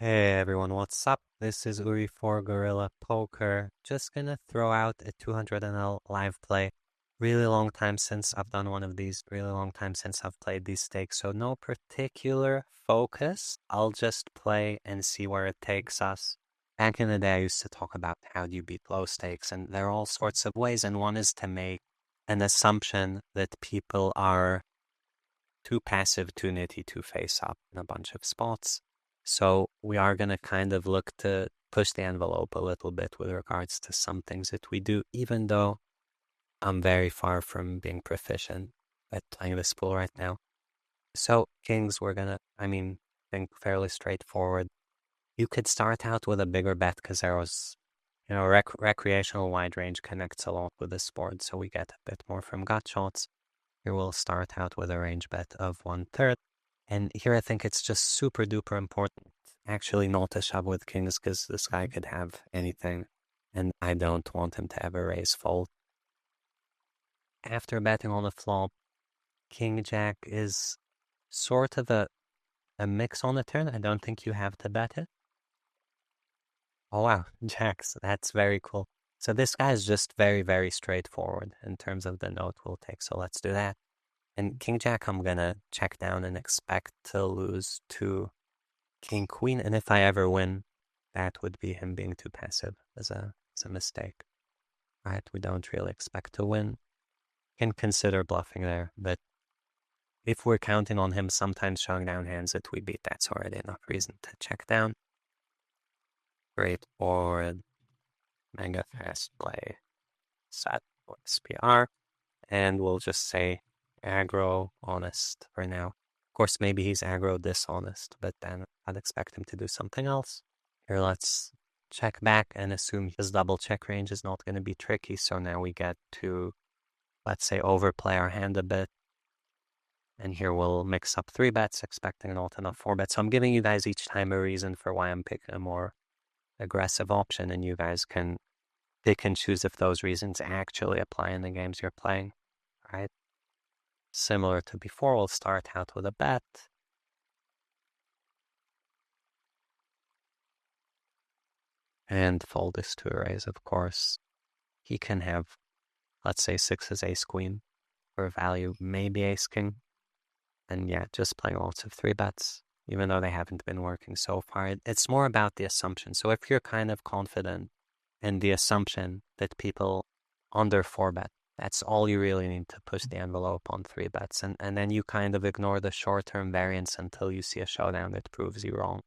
Hey everyone, what's up? This is Uri for Guerrilla Poker. Just gonna throw out a 200 NL live play. Really long time since I've done one of these, really long time since I've played these stakes, so no particular focus. I'll just play and see where it takes us. Back in the day, I used to talk about how do you beat low stakes, and there are all sorts of ways, and one is to make an assumption that people are too passive, too nitty, too face up in a bunch of spots. So we are going to kind of look to push the envelope a little bit with regards to some things that we do, even though I'm very far from being proficient at playing this pool right now. So kings, we're going to, think fairly straightforward. You could start out with a bigger bet because there was, recreational wide range connects a lot with this board, so we get a bit more from gut shots. Here we'll start out with a range bet of 1/3. And here I think it's just super duper important actually not to shove with kings because this guy could have anything. And I don't want him to ever raise fold. After betting on the flop, king jack is sort of a mix on the turn. I don't think you have to bet it. Oh wow, jacks, that's very cool. So this guy is just very, very straightforward in terms of the note we'll take. So let's do that. And king jack, I'm gonna check down and expect to lose to king queen. And if I ever win, that would be him being too passive as a mistake. Right? We don't really expect to win. Can consider bluffing there, but if we're counting on him sometimes showing down hands that we beat, that's already enough reason to check down. Great board, mega fast play, set for SPR, and we'll just say aggro honest for now. Of course, maybe he's aggro dishonest, but then I'd expect him to do something else. Here, let's check back and assume his double check range is not going to be tricky. So now we get to, let's say, overplay our hand a bit. And here we'll mix up 3 bets, expecting not enough 4 bets. So I'm giving you guys each time a reason for why I'm picking a more aggressive option, and you guys can pick and choose if those reasons actually apply in the games you're playing, right? Similar to before, we'll start out with a bet. And fold this to a raise, of course. He can have, let's say, 6 ace queen for value, maybe ace king. And yeah, just playing lots of 3 bets, even though they haven't been working so far. It's more about the assumption. So if you're kind of confident in the assumption that people under 4 bet, that's all you really need to push the envelope on 3 bets. And then you kind of ignore the short-term variance until you see a showdown that proves you wrong.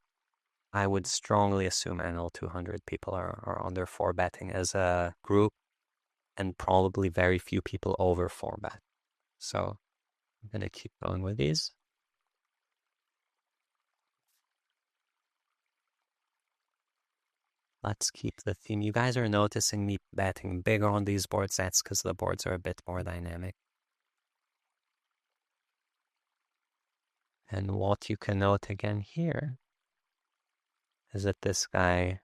I would strongly assume NL 200 people are under 4 betting as a group, and probably very few people over 4 bet. So I'm going to keep going with these. Let's keep the theme. You guys are noticing me betting bigger on these boards. That's because the boards are a bit more dynamic. And what you can note again here is that this guy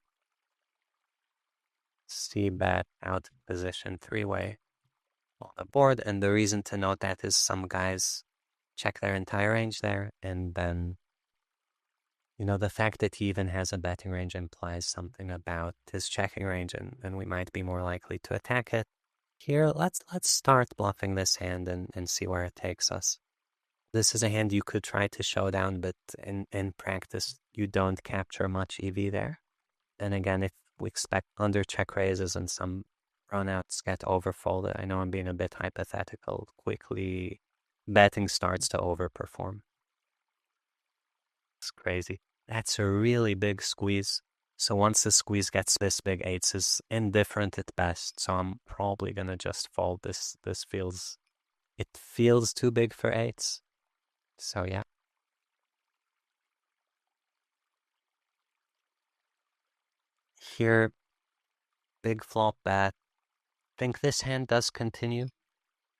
c-bet out of position 3-way on the board. And the reason to note that is some guys check their entire range there, and then the fact that he even has a betting range implies something about his checking range, and we might be more likely to attack it. Here, let's start bluffing this hand and see where it takes us. This is a hand you could try to show down, but in practice, you don't capture much EV there. And again, if we expect under check raises and some runouts get overfolded, I know I'm being a bit hypothetical, quickly betting starts to overperform. It's crazy. That's a really big squeeze. So once the squeeze gets this big, 8s is indifferent at best. So I'm probably gonna just fold this. It feels too big for 8s. So yeah. Here, big flop bet. Think this hand does continue,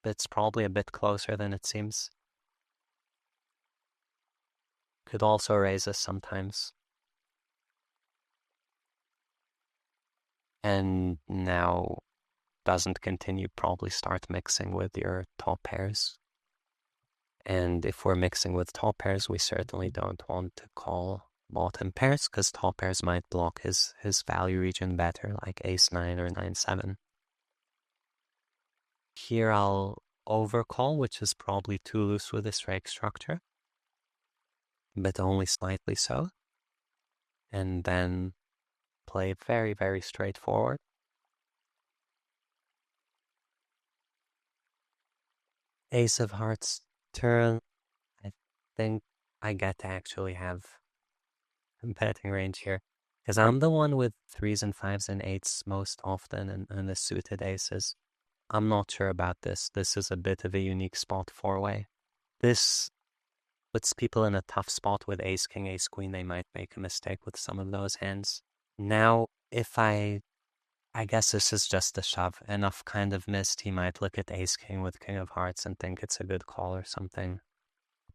but it's probably a bit closer than it seems. Could also raise us sometimes. And now doesn't continue, probably start mixing with your top pairs. And if we're mixing with top pairs, we certainly don't want to call bottom pairs, because top pairs might block his value region better, like ace-9 or 9-7. Here I'll overcall, which is probably too loose with this rake structure, but only slightly so. And then play very, very straightforward. Ace of hearts turn. I think I get to actually have betting range here. Because I'm the one with 3s and 5s and 8s most often and the suited aces. I'm not sure about this. This is a bit of a unique spot 4-way. This puts people in a tough spot with ace, king, ace, queen. They might make a mistake with some of those hands. Now, if I guess this is just a shove. Enough kind of missed. He might look at ace, king with king of hearts and think it's a good call or something.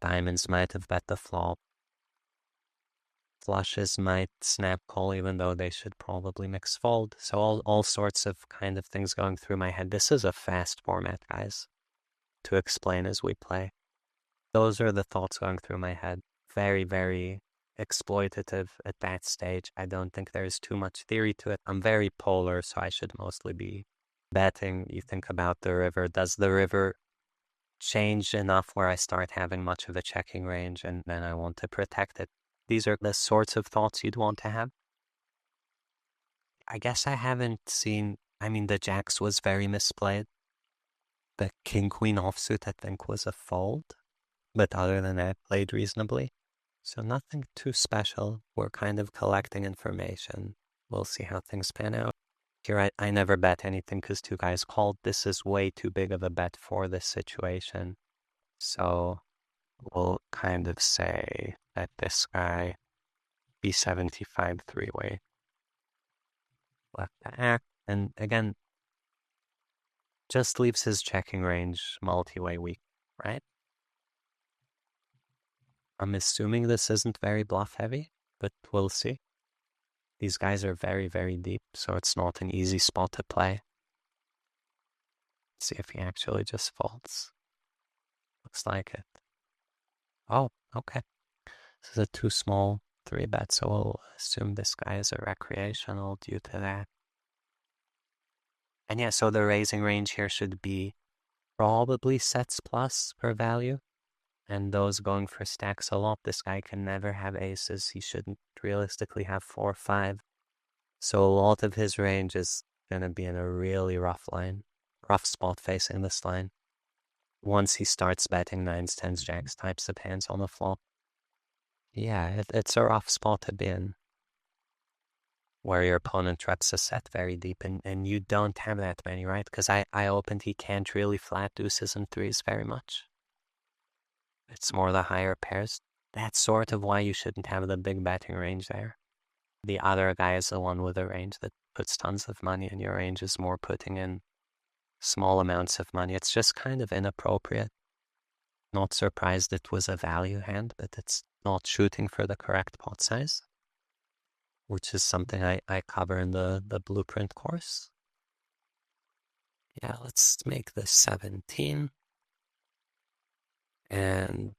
Diamonds might have bet the flop. Flushes might snap call even though they should probably mix fold. So all sorts of kind of things going through my head. This is a fast format, guys, to explain as we play. Those are the thoughts going through my head. Very, very exploitative at that stage. I don't think there's too much theory to it. I'm very polar, so I should mostly be betting. You think about the river. Does the river change enough where I start having much of a checking range and then I want to protect it? These are the sorts of thoughts you'd want to have. I guess I haven't seen, the jacks was very misplayed. The king-queen offsuit, I think, was a fold. But other than that, played reasonably. So nothing too special. We're kind of collecting information. We'll see how things pan out. Here, I never bet anything because two guys called. This is way too big of a bet for this situation. So we'll kind of say that this guy B75 3-way left to act. And again, just leaves his checking range multi-way weak, right? I'm assuming this isn't very bluff heavy, but we'll see. These guys are very, very deep, so it's not an easy spot to play. Let's see if he actually just folds. Looks like it. Oh, okay. This is a too small 3-bet, so we'll assume this guy is a recreational due to that. And yeah, so the raising range here should be probably sets plus per value. And those going for stacks a lot. This guy can never have aces. He shouldn't realistically have 4 or 5. So a lot of his range is going to be in a really rough spot facing this line. Once he starts betting 9s, 10s, jacks types of hands on the flop. Yeah, it's a rough spot to be in. Where your opponent reps a set very deep and you don't have that many, right? Because I opened he can't really flat deuces and 3s very much. It's more the higher pairs. That's sort of why you shouldn't have the big betting range there. The other guy is the one with a range that puts tons of money, and your range is more putting in small amounts of money. It's just kind of inappropriate. Not surprised it was a value hand, but it's not shooting for the correct pot size, which is something I cover in the blueprint course. Yeah, let's make this 17. And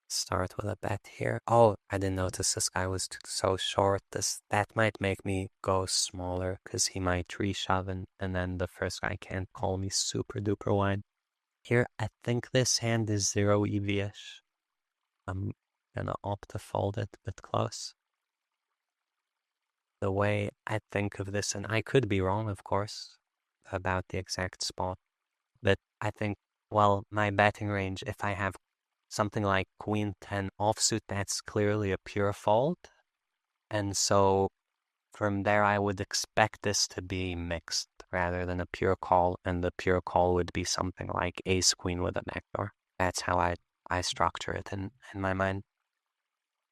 start with a bet here. Oh, I didn't notice this guy was so short. That might make me go smaller because he might reshove and then the first guy can't call me super duper wide. Here, I think this hand is 0 EV-ish. I'm gonna opt to fold it, but close. The way I think of this, and I could be wrong, of course, about the exact spot, but I think, well, my betting range, if I have something like queen 10 offsuit, that's clearly a pure fold. And so from there, I would expect this to be mixed rather than a pure call. And the pure call would be something like ace queen with a backdoor. That's how I structure it in my mind.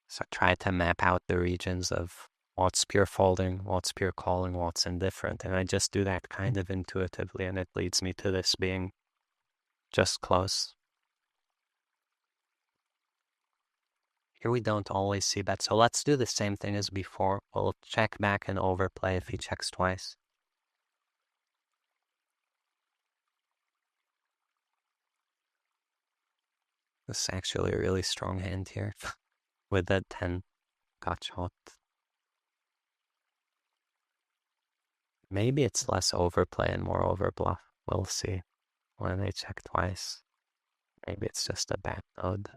So I try to map out the regions of what's pure folding, what's pure calling, what's indifferent. And I just do that kind of intuitively. And it leads me to this being just close. Here we don't always see bet, so let's do the same thing as before. We'll check back and overplay if he checks twice. This is actually a really strong hand here with that 10 got shot. Maybe it's less overplay and more overbluff. We'll see when they check twice. Maybe it's just a bad node.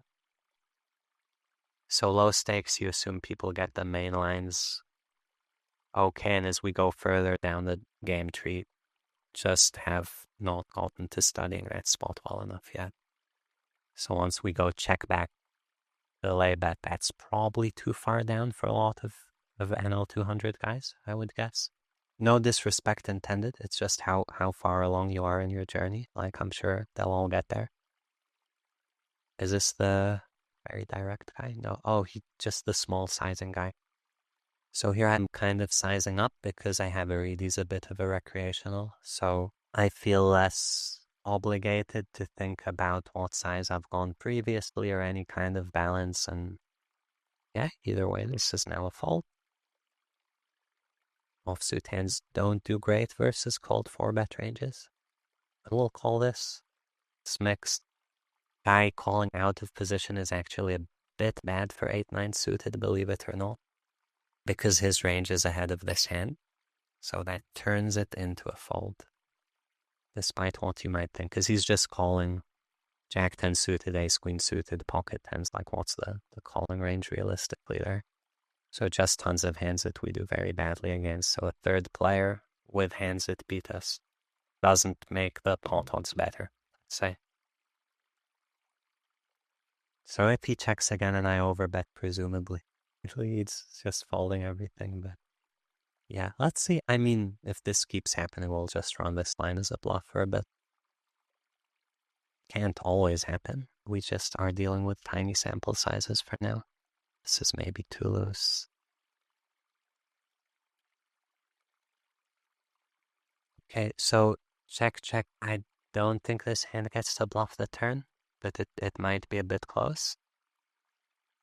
So low stakes, you assume people get the main lines okay, and as we go further down the game tree, just have not gotten to studying that spot well enough yet. So once we go check back the lay bet, that's probably too far down for a lot of NL 200 guys, I would guess. No disrespect intended, it's just how far along you are in your journey. Like, I'm sure they'll all get there. Is this the very direct guy? No. Oh, he just the small sizing guy. So here I'm kind of sizing up because I have a read. He's a bit of a recreational. So I feel less obligated to think about what size I've gone previously or any kind of balance. And yeah, either way, this is now a fold. Offsuit hands don't do great versus cold 4-bet ranges. And we'll call this. It's mixed. Guy calling out of position is actually a bit bad for 8-9 suited, believe it or not, because his range is ahead of this hand. So that turns it into a fold, despite what you might think, because he's just calling Jack 10 suited, Ace Queen suited, pocket tens. Like, what's the calling range realistically there? So just tons of hands that we do very badly against. So a third player with hands that beat us doesn't make the pot odds better, let's say. So if he checks again and I overbet, presumably, usually he's just folding everything, but yeah, let's see. I mean, if this keeps happening, we'll just run this line as a bluff for a bit. Can't always happen. We just are dealing with tiny sample sizes for now. This is maybe too loose. Okay, so check. I don't think this hand gets to bluff the turn, but it might be a bit close.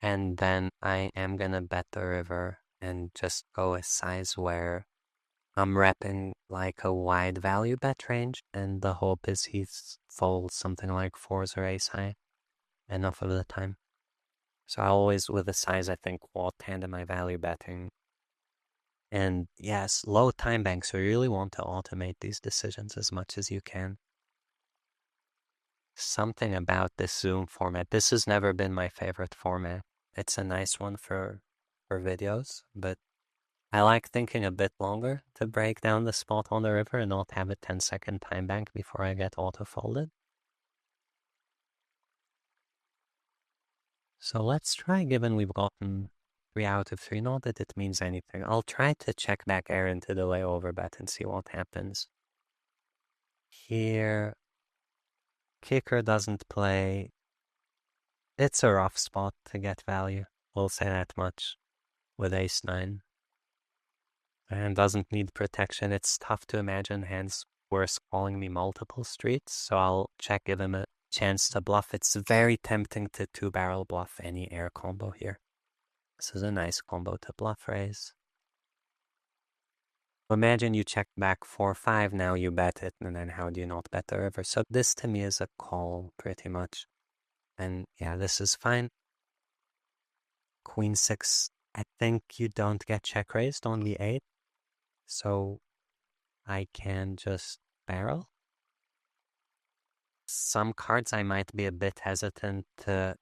And then I am gonna bet the river and just go a size where I'm repping like a wide value bet range, and the hope is he folds something like fours or ace high enough of the time. So I always, with a size, I think, what hand am I value betting? And yes, low time banks, so you really want to automate these decisions as much as you can. Something about this Zoom format. This has never been my favorite format. It's a nice one for videos, but I like thinking a bit longer to break down the spot on the river and not have a 10-second time bank before I get auto-folded. So let's try, given we've gotten 3 out of 3, not that it means anything. I'll try to check back Aaron to delay overbet and see what happens. Here, kicker doesn't play. It's a rough spot to get value. We'll say that much with ace-9. And doesn't need protection. It's tough to imagine hands worse calling me multiple streets, so I'll check, give him a chance to bluff. It's very tempting to 2-barrel bluff any air combo here. This is a nice combo to bluff raise. Imagine you check back 4-5, now you bet it, and then how do you not bet the river? So this to me is a call, pretty much. And yeah, this is fine. Queen 6, I think you don't get check raised, only 8. So I can just barrel. Some cards I might be a bit hesitant to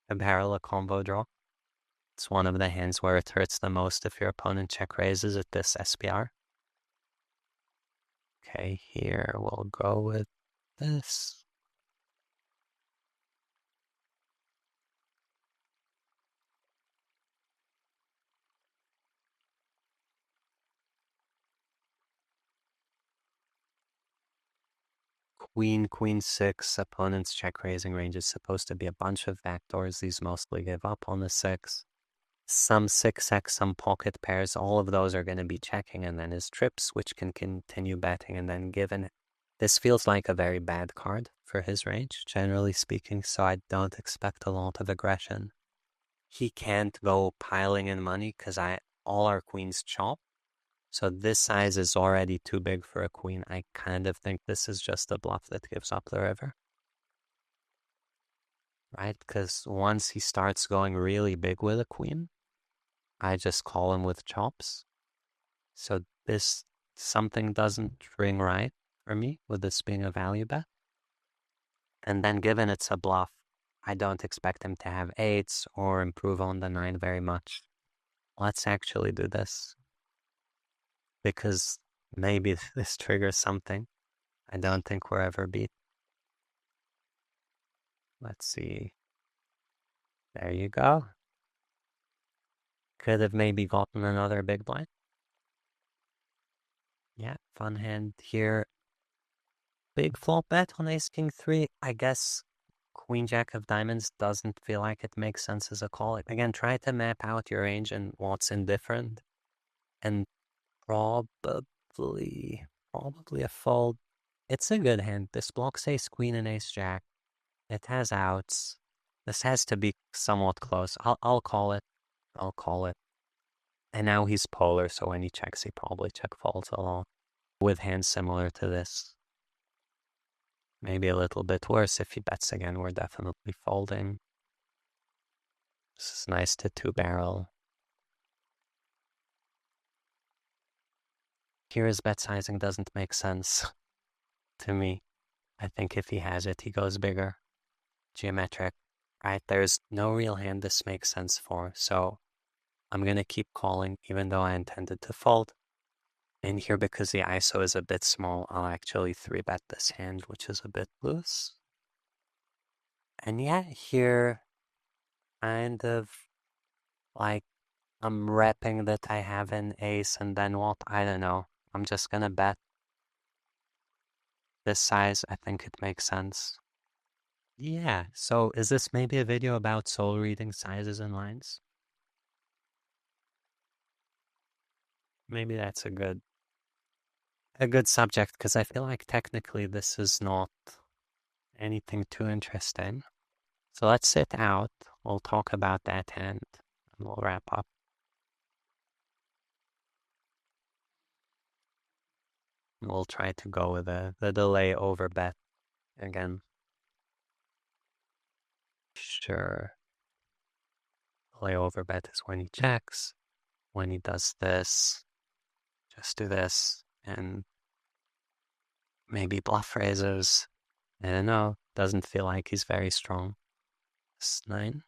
barrel a combo draw. It's one of the hands where it hurts the most if your opponent check raises at this SPR. Okay, here we'll go with this. Queen 6, opponent's check raising range is supposed to be a bunch of backdoors. These mostly give up on the 6. Some 6x, some pocket pairs, all of those are going to be checking, and then his trips, which can continue betting, and then given. This feels like a very bad card for his range, generally speaking, so I don't expect a lot of aggression. He can't go piling in money because all our queens chop. So this size is already too big for a queen. I kind of think this is just a bluff that gives up the river. Right? Because once he starts going really big with a queen, I just call him with chops. So this something doesn't ring right for me with this being a value bet. And then given it's a bluff, I don't expect him to have 8s or improve on the 9 very much. Let's actually do this. Because maybe this triggers something. I don't think we're ever beat. Let's see. There you go. Could have maybe gotten another big blind. Yeah, fun hand here. Big flop bet on ace king 3. I guess queen jack of diamonds doesn't feel like it makes sense as a call. Again, try to map out your range and what's indifferent. And probably a fold. It's a good hand. This blocks ace queen and ace jack. It has outs. This has to be somewhat close. I'll call it. I'll call it. And now he's polar, so when he checks, he probably check folds a lot. With hands similar to this. Maybe a little bit worse if he bets again. We're definitely folding. This is nice to 2-barrel. Here his bet sizing doesn't make sense to me. I think if he has it, he goes bigger. Geometric, right? There's no real hand this makes sense for, so I'm going to keep calling even though I intended to fold. And here, because the ISO is a bit small, I'll actually 3-bet this hand, which is a bit loose. And yeah, here, kind of like I'm repping that I have an ace, and then what? I don't know. I'm just gonna bet this size. I think it makes sense. Yeah, so is this maybe a video about soul reading sizes and lines? Maybe that's a good subject, because I feel like technically this is not anything too interesting. So let's sit out. We'll talk about that hand and we'll wrap up. We'll try to go with the delay over bet again. Sure. Delay over bet is when he checks. When he does this, just do this and maybe bluff raises. I don't know. Doesn't feel like he's very strong. 9.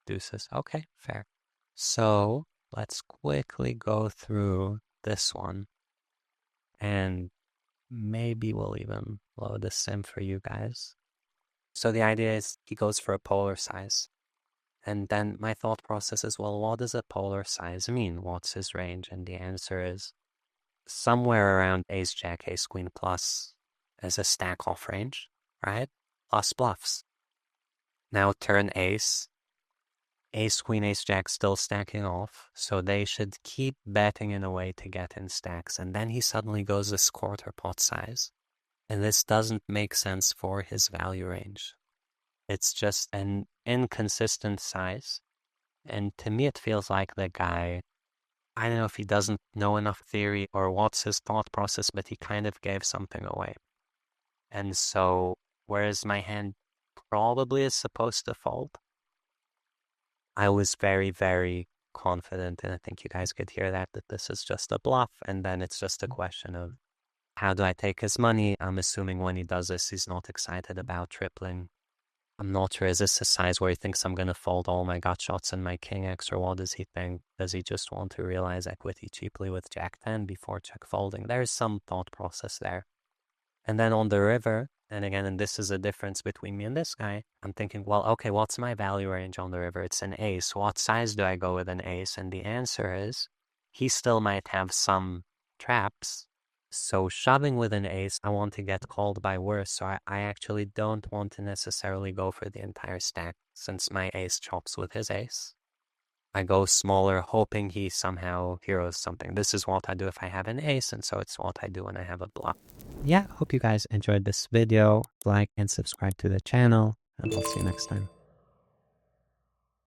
Deuces. Okay, fair. So let's quickly go through this one. And maybe we'll even load the sim for you guys. So the idea is he goes for a polar size. And then my thought process is, well, what does a polar size mean? What's his range? And the answer is somewhere around ace jack, ace queen plus as a stack off range, right? Plus bluffs. Now turn ace queen, ace jack still stacking off, so they should keep betting in a way to get in stacks, and then he suddenly goes this quarter pot size. And this doesn't make sense for his value range. It's just an inconsistent size. And to me, it feels like the guy, I don't know if he doesn't know enough theory or what's his thought process, but he kind of gave something away. And so, whereas my hand probably is supposed to fold, I was very, very confident, and I think you guys could hear that this is just a bluff, and then it's just a question of how do I take his money? I'm assuming when he does this, he's not excited about tripling. I'm not sure, is this a size where he thinks I'm going to fold all my gut shots and my king X, or what does he think? Does he just want to realize equity cheaply with jack 10 before check folding? There's some thought process there. And then on the river, and again, and this is a difference between me and this guy, I'm thinking, well, okay, what's my value range on the river? It's an ace. What size do I go with an ace? And the answer is, he still might have some traps. So shoving with an ace, I want to get called by worse, so I actually don't want to necessarily go for the entire stack, since my ace chops with his ace. I go smaller, hoping he somehow heroes something. This is what I do if I have an ace, and so it's what I do when I have a bluff. Yeah, hope you guys enjoyed this video. Like and subscribe to the channel, and I'll see you next time.